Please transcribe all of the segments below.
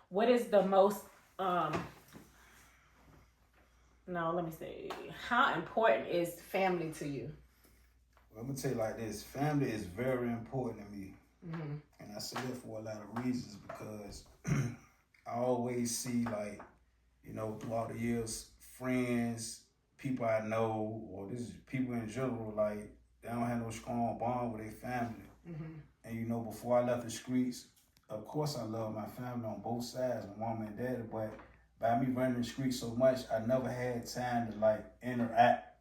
what is the most, no, let me see. How important is family to you? Well, I'm going to tell you like this. Family is very important to me. Mm-hmm. And I say that for a lot of reasons because I always see, like, you know, throughout the years, friends, people I know, or this is people in general, like, they don't have no strong bond with their family. Mm-hmm. And, you know, before I left the streets, of course I love my family on both sides, my mom and daddy, but by me running the streets so much, I never had time to, like, interact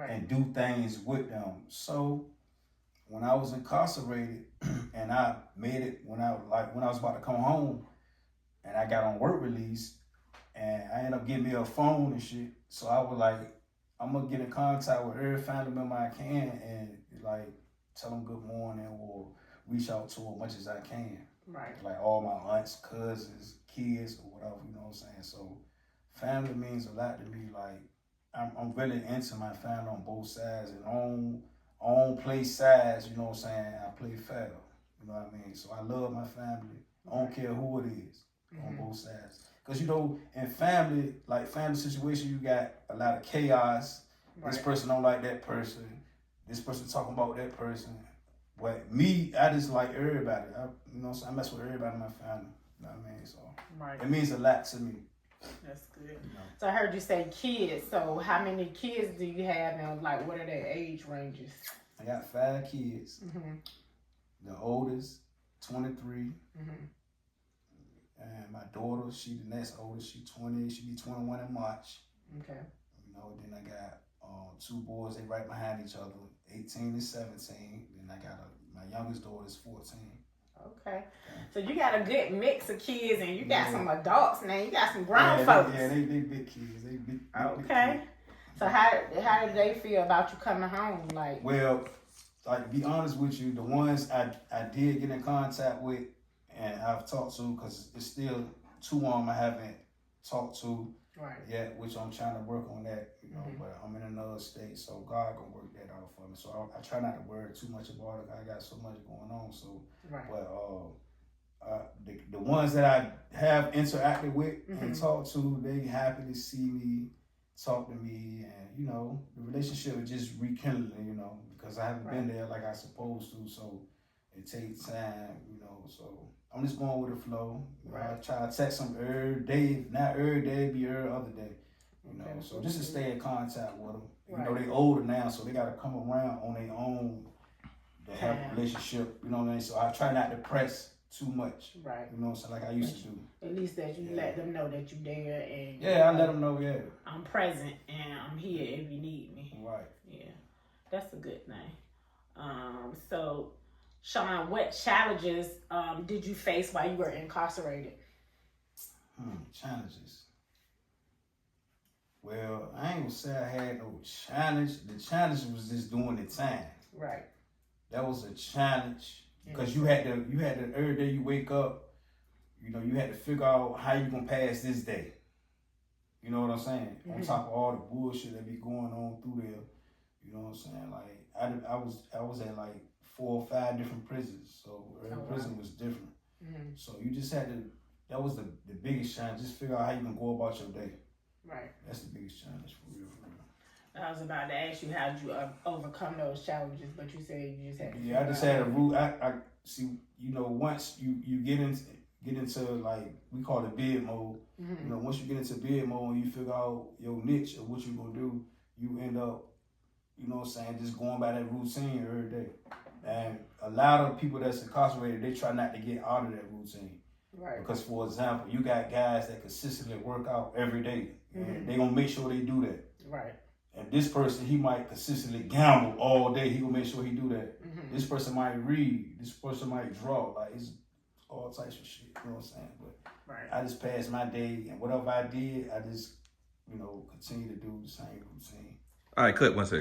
and do things with them. So when I was incarcerated and I made it when I was about to come home and I got on work release and I ended up getting me a phone and shit. So I was like, I'm gonna get in contact with every family member I can and like tell them good morning or reach out to as much as I can. Right. Like all my aunts, cousins, kids, or whatever, you know what I'm saying? So family means a lot to me. Like I'm really into my family on both sides and on play sides, you know what I'm saying? I play fair. You know what I mean? So I love my family. I don't care who it is on both sides. Because, you know, in family, like family situation, you got a lot of chaos. Right. This person don't like that person. This person talking about that person. But me, I just like everybody. You know, so I mess with everybody in my family. You know what I mean? So it means a lot to me. That's good. You know. So I heard you say kids. So how many kids do you have and like what are their age ranges? I got 5 kids. Mm-hmm. The oldest, 23. Mm-hmm. And my daughter, she the next oldest, she 20, she be 21 in March. Okay. You know, then I got 2 boys, they right behind each other, 18 and 17. Then I got my youngest daughter is 14. Okay. So you got a good mix of kids and you got some adults now. You got some grown folks. They big kids. They big okay. Big kids. So how did they feel about you coming home? Like, well, like to be honest with you, the ones I did get in contact with and I've talked to, because it's still 2 of them I haven't talked to yet, which I'm trying to work on that, you know, but I'm in another state, so God gonna work that out for me. So I try not to worry too much about it. I got so much going on, so but the ones that I have interacted with and talked to, they happy to see me, talk to me, and you know, the relationship is just rekindling, you know, because I haven't been there like I supposed to, so it takes time, you know, so I'm just going with the flow. I try to text them every day, not every day, be every other day, you know, so just to stay in contact with them. You know, they older now, so they got to come around on their own to have a relationship, you know what I mean? So I try not to press too much, you know, so like I used to do. At least that you let them know that you're there and I let them know, I'm present and I'm here if you need me. Right. Yeah, that's a good thing. So, Shawn, what challenges did you face while you were incarcerated? Challenges. Well, I ain't gonna say I had no challenge. The challenge was just doing the time. Right. That was a challenge. Because you had to every day you wake up, you know, you had to figure out how you gonna pass this day. You know what I'm saying? On top of all the bullshit that be going on through there. You know what I'm saying? Like I was at like 4 or 5 different prisons. So every prison was different. So you just had to, that was the biggest challenge. Just figure out how you can go about your day. Right. That's the biggest challenge for real. I was about to ask you how did you overcome those challenges, but you said you just had to. Yeah, I just had a route. I see. You know, once you get into like we call it bid mode. You know, once you get into bid mode and you figure out your niche or what you're gonna do, you end up, you know what I'm saying, just going by that routine every day. And a lot of people that's incarcerated, they try not to get out of that routine. Right. Because for example, you got guys that consistently work out every day, and they gonna make sure they do that. Right. And this person, he might consistently gamble all day. He gonna make sure he do that. This person might read. This person might draw. Like it's all types of shit. You know what I'm saying? But I just passed my day, and whatever I did, I just, you know, continue to do the same routine. All right, cut 1 second.